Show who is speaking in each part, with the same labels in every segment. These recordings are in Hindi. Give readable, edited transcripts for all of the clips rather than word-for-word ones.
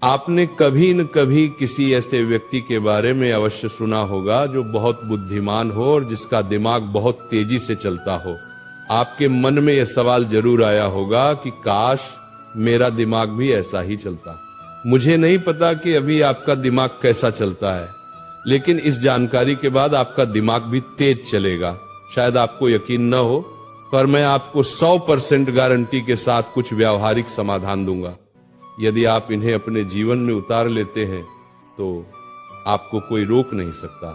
Speaker 1: आपने कभी न कभी किसी ऐसे व्यक्ति के बारे में अवश्य सुना होगा जो बहुत बुद्धिमान हो और जिसका दिमाग बहुत तेजी से चलता हो। आपके मन में यह सवाल जरूर आया होगा कि काश मेरा दिमाग भी ऐसा ही चलता। मुझे नहीं पता कि अभी आपका दिमाग कैसा चलता है, लेकिन इस जानकारी के बाद आपका दिमाग भी तेज चलेगा। शायद आपको यकीन न हो, पर मैं आपको 100% गारंटी के साथ कुछ व्यावहारिक समाधान दूंगा। यदि आप इन्हें अपने जीवन में उतार लेते हैं तो आपको कोई रोक नहीं सकता।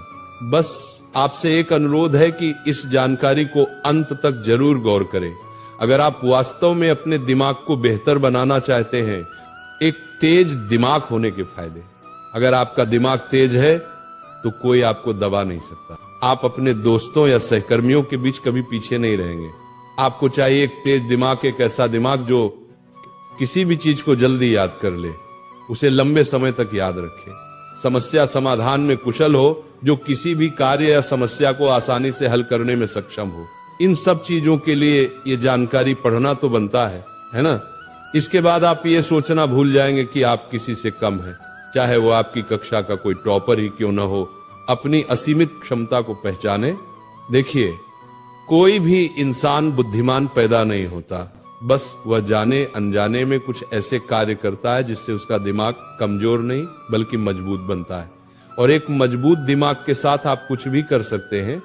Speaker 1: बस आपसे एक अनुरोध है कि इस जानकारी को अंत तक जरूर गौर करें। अगर आप वास्तव में अपने दिमाग को बेहतर बनाना चाहते हैं, एक तेज दिमाग होने के फायदे। अगर आपका दिमाग तेज है तो कोई आपको दबा नहीं सकता। आप अपने दोस्तों या सहकर्मियों के बीच कभी पीछे नहीं रहेंगे। आपको चाहिए एक तेज दिमाग, एक ऐसा दिमाग जो किसी भी चीज को जल्दी याद कर ले, उसे लंबे समय तक याद रखे, समस्या समाधान में कुशल हो, जो किसी भी कार्य या समस्या को आसानी से हल करने में सक्षम हो। इन सब चीजों के लिए ये जानकारी पढ़ना तो बनता है ना। इसके बाद आप ये सोचना भूल जाएंगे कि आप किसी से कम हैं, चाहे वो आपकी कक्षा का कोई टॉपर ही क्यों न हो। अपनी असीमित क्षमता को पहचाने। देखिए, कोई भी इंसान बुद्धिमान पैदा नहीं होता, बस वह जाने अनजाने में कुछ ऐसे कार्य करता है जिससे उसका दिमाग कमजोर नहीं बल्कि मजबूत बनता है। और एक मजबूत दिमाग के साथ आप कुछ भी कर सकते हैं।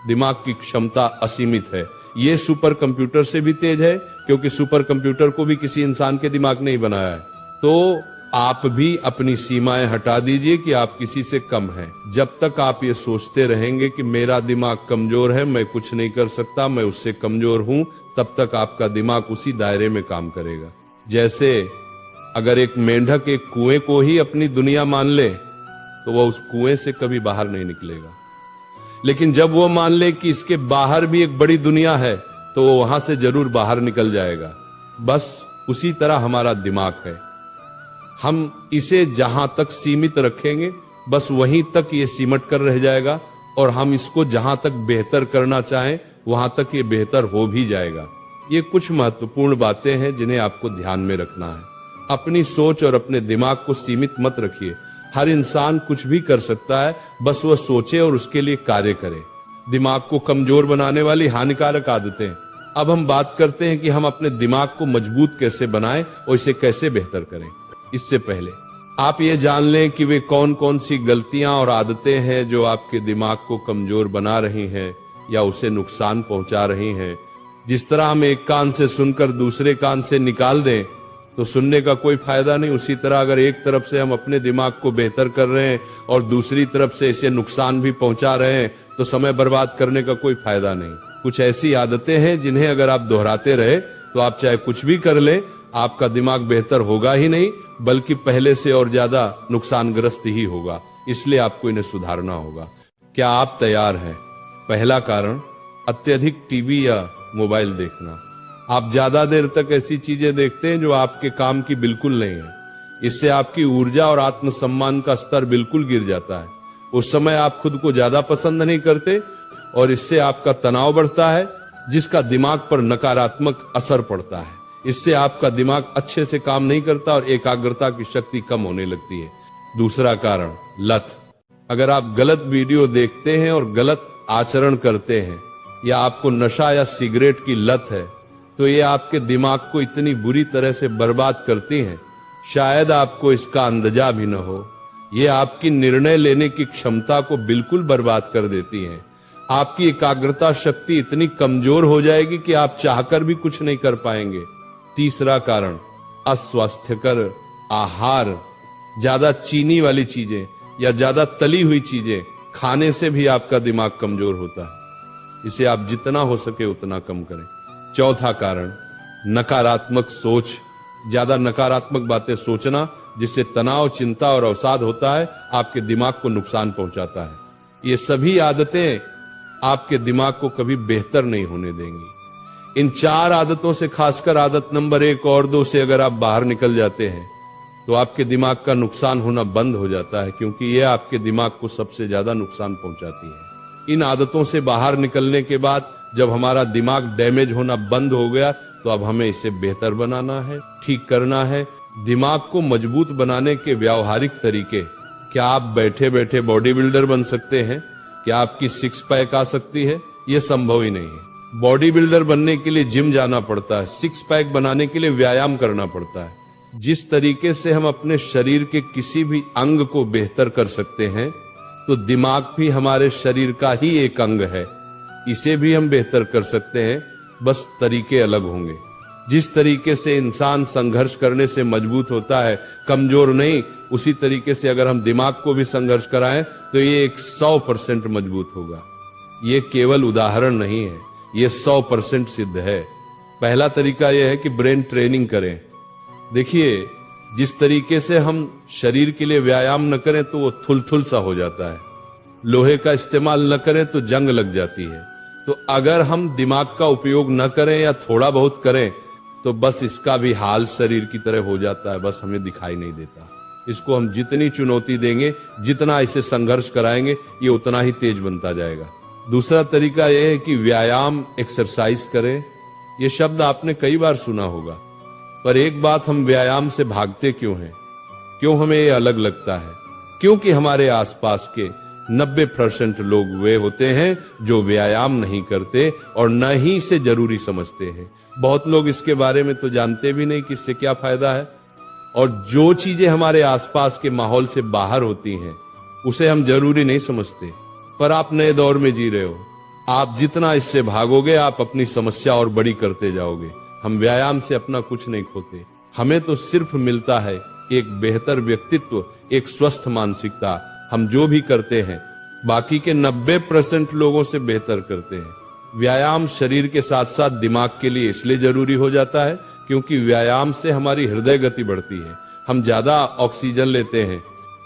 Speaker 1: दिमाग की क्षमता असीमित है। ये सुपर कंप्यूटर से भी तेज है, क्योंकि सुपर कंप्यूटर को भी किसी इंसान के दिमाग ने ही बनाया है। तो आप भी अपनी सीमाएं हटा दीजिए कि आप किसी से कम हैं। जब तक आप ये सोचते रहेंगे कि मेरा दिमाग कमजोर है, मैं कुछ नहीं कर सकता, मैं उससे कमजोर हूं, तब तक आपका दिमाग उसी दायरे में काम करेगा। जैसे अगर एक मेंढक एक कुएं को ही अपनी दुनिया मान ले तो वह उस कुएं से कभी बाहर नहीं निकलेगा। लेकिन जब वो मान ले कि इसके बाहर भी एक बड़ी दुनिया है तो वो वहां से जरूर बाहर निकल जाएगा। बस उसी तरह हमारा दिमाग है। हम इसे जहां तक सीमित रखेंगे, बस वहीं तक ये सिमट कर रह जाएगा, और हम इसको जहां तक बेहतर करना चाहें वहां तक ये बेहतर हो भी जाएगा। ये कुछ महत्वपूर्ण बातें हैं जिन्हें आपको ध्यान में रखना है। अपनी सोच और अपने दिमाग को सीमित मत रखिए। हर इंसान कुछ भी कर सकता है, बस वह सोचे और उसके लिए कार्य करे। दिमाग को कमजोर बनाने वाली हानिकारक आदतें। अब हम बात करते हैं कि हम अपने दिमाग को मजबूत कैसे बनाएं और इसे कैसे बेहतर करें। इससे पहले आप ये जान लें कि वे कौन कौन सी गलतियां और आदतें हैं जो आपके दिमाग को कमजोर बना रही हैं या उसे नुकसान पहुंचा रही हैं। जिस तरह हम एक कान से सुनकर दूसरे कान से निकाल दें तो सुनने का कोई फायदा नहीं, उसी तरह अगर एक तरफ से हम अपने दिमाग को बेहतर कर रहे हैं और दूसरी तरफ से इसे नुकसान भी पहुंचा रहे हैं तो समय बर्बाद करने का कोई फायदा नहीं। कुछ ऐसी आदतें हैं जिन्हें अगर आप दोहराते रहे तो आप चाहे कुछ भी कर ले, आपका दिमाग बेहतर होगा ही नहीं बल्कि पहले से और ज्यादा नुकसानग्रस्त ही होगा। इसलिए आपको इन्हें सुधारना होगा। क्या आप तैयार हैं? पहला कारण, अत्यधिक टीवी या मोबाइल देखना। आप ज्यादा देर तक ऐसी चीजें देखते हैं जो आपके काम की बिल्कुल नहीं है। इससे आपकी ऊर्जा और आत्मसम्मान का स्तर बिल्कुल गिर जाता है। उस समय आप खुद को ज्यादा पसंद नहीं करते और इससे आपका तनाव बढ़ता है, जिसका दिमाग पर नकारात्मक असर पड़ता है। इससे आपका दिमाग अच्छे से काम नहीं करता और एकाग्रता की शक्ति कम होने लगती है। दूसरा कारण, लत। अगर आप गलत वीडियो देखते हैं और गलत आचरण करते हैं या आपको नशा या सिगरेट की लत है तो ये आपके दिमाग को इतनी बुरी तरह से बर्बाद करती हैं, शायद आपको इसका अंदाजा भी न हो। ये आपकी निर्णय लेने की क्षमता को बिल्कुल बर्बाद कर देती हैं। आपकी एकाग्रता शक्ति इतनी कमजोर हो जाएगी कि आप चाहकर भी कुछ नहीं कर पाएंगे। तीसरा कारण, अस्वास्थ्यकर आहार। ज्यादा चीनी वाली चीजें या ज्यादा तली हुई चीजें खाने से भी आपका दिमाग कमजोर होता है। इसे आप जितना हो सके उतना कम करें। चौथा कारण, नकारात्मक सोच। ज्यादा नकारात्मक बातें सोचना, जिससे तनाव, चिंता और अवसाद होता है, आपके दिमाग को नुकसान पहुंचाता है। ये सभी आदतें आपके दिमाग को कभी बेहतर नहीं होने देंगी। इन 4 आदतों से, खासकर आदत नंबर 1 और 2 से अगर आप बाहर निकल जाते हैं तो आपके दिमाग का नुकसान होना बंद हो जाता है, क्योंकि यह आपके दिमाग को सबसे ज्यादा नुकसान पहुंचाती है। इन आदतों से बाहर निकलने के बाद जब हमारा दिमाग डैमेज होना बंद हो गया तो अब हमें इसे बेहतर बनाना है, ठीक करना है, दिमाग को मजबूत बनाने के व्यावहारिक तरीके। क्या आप बैठे बैठे बॉडी बिल्डर बन सकते हैं? क्या आपकी सिक्स पैक आ सकती है? यह संभव ही नहीं है। बॉडी बिल्डर बनने के लिए जिम जाना पड़ता है, सिक्स पैक बनाने के लिए व्यायाम करना पड़ता है। जिस तरीके से हम अपने शरीर के किसी भी अंग को बेहतर कर सकते हैं, तो दिमाग भी हमारे शरीर का ही एक अंग है, इसे भी हम बेहतर कर सकते हैं, बस तरीके अलग होंगे। जिस तरीके से इंसान संघर्ष करने से मजबूत होता है, कमजोर नहीं, उसी तरीके से अगर हम दिमाग को भी संघर्ष कराएं तो ये 100% मजबूत होगा। ये केवल उदाहरण नहीं है, ये 100% सिद्ध है। पहला तरीका यह है कि ब्रेन ट्रेनिंग करें। देखिए, जिस तरीके से हम शरीर के लिए व्यायाम न करें तो वो थुलथुल सा हो जाता है, लोहे का इस्तेमाल न करें तो जंग लग जाती है। तो अगर हम दिमाग का उपयोग न करें या थोड़ा बहुत करें तो बस इसका भी हाल शरीर की तरह हो जाता है, बस हमें दिखाई नहीं देता। इसको हम जितनी चुनौती देंगे, जितना इसे संघर्ष कराएंगे, ये उतना ही तेज बनता जाएगा। दूसरा तरीका यह है कि व्यायाम, एक्सरसाइज करें। यह शब्द आपने कई बार सुना होगा, पर एक बात, हम व्यायाम से भागते क्यों हैं? क्यों हमें ये अलग लगता है? क्योंकि हमारे आसपास के 90% लोग वे होते हैं जो व्यायाम नहीं करते और न ही इसे जरूरी समझते हैं। बहुत लोग इसके बारे में तो जानते भी नहीं कि इससे क्या फायदा है, और जो चीजें हमारे आसपास के माहौल से बाहर होती हैं उसे हम जरूरी नहीं समझते। पर आप नए दौर में जी रहे हो, आप जितना इससे भागोगे आप अपनी समस्या और बड़ी करते जाओगे। हम व्यायाम से अपना कुछ नहीं खोते, हमें तो सिर्फ मिलता है एक बेहतर व्यक्तित्व, एक स्वस्थ मानसिकता। हम जो भी करते हैं बाकी के 90% लोगों से बेहतर करते हैं। व्यायाम शरीर के साथ साथ दिमाग के लिए इसलिए जरूरी हो जाता है क्योंकि व्यायाम से हमारी हृदय गति बढ़ती है, हम ज्यादा ऑक्सीजन लेते हैं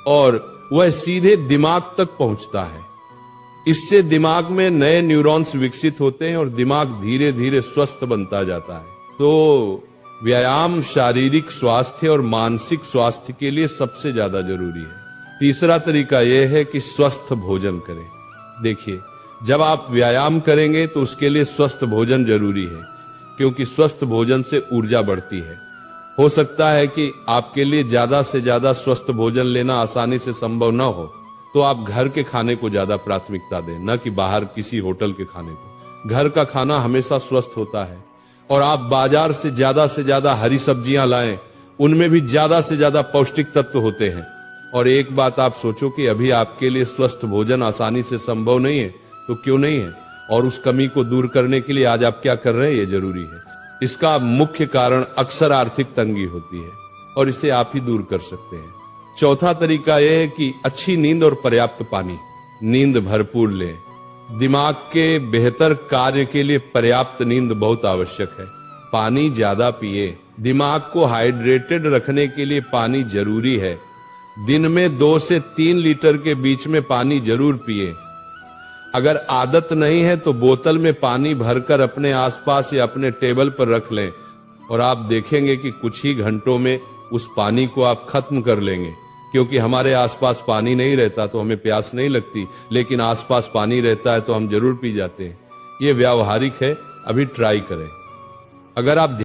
Speaker 1: और वह सीधे दिमाग तक पहुंचता है। इससे दिमाग में नए न्यूरॉन्स विकसित होते हैं और दिमाग धीरे धीरे स्वस्थ बनता जाता है। तो व्यायाम शारीरिक स्वास्थ्य और मानसिक स्वास्थ्य के लिए सबसे ज्यादा जरूरी है। तीसरा तरीका यह है कि स्वस्थ भोजन करें। देखिए, जब आप व्यायाम करेंगे तो उसके लिए स्वस्थ भोजन जरूरी है, क्योंकि स्वस्थ भोजन से ऊर्जा बढ़ती है। हो सकता है कि आपके लिए ज्यादा से ज्यादा स्वस्थ भोजन लेना आसानी से संभव न हो, तो आप घर के खाने को ज्यादा प्राथमिकता दें, न कि बाहर किसी होटल के खाने को। घर का खाना हमेशा स्वस्थ होता है, और आप बाजार से ज्यादा हरी सब्जियां लाएं, उनमें भी ज्यादा से ज्यादा पौष्टिक तत्व होते हैं। और एक बात आप सोचो कि अभी आपके लिए स्वस्थ भोजन आसानी से संभव नहीं है, तो क्यों नहीं है? और उस कमी को दूर करने के लिए आज आप क्या कर रहे हैं, ये जरूरी है। इसका मुख्य कारण अक्सर आर्थिक तंगी होती है, और इसे आप ही दूर कर सकते हैं। चौथा तरीका यह है कि अच्छी नींद और पर्याप्त पानी। नींद भरपूर लें। दिमाग के बेहतर कार्य के लिए पर्याप्त नींद बहुत आवश्यक है। पानी ज्यादा पिए। दिमाग को हाइड्रेटेड रखने के लिए पानी जरूरी है। दिन में 2 से 3 लीटर के बीच में पानी जरूर पिए। अगर आदत नहीं है तो बोतल में पानी भरकर अपने आसपास या अपने टेबल पर रख लें, और आप देखेंगे कि कुछ ही घंटों में उस पानी को आप खत्म कर लेंगे। क्योंकि हमारे आसपास पानी नहीं रहता तो हमें प्यास नहीं लगती, लेकिन आसपास पानी रहता है तो हम जरूर पी जाते हैं। ये व्यावहारिक है, अभी ट्राई करें। अगर आप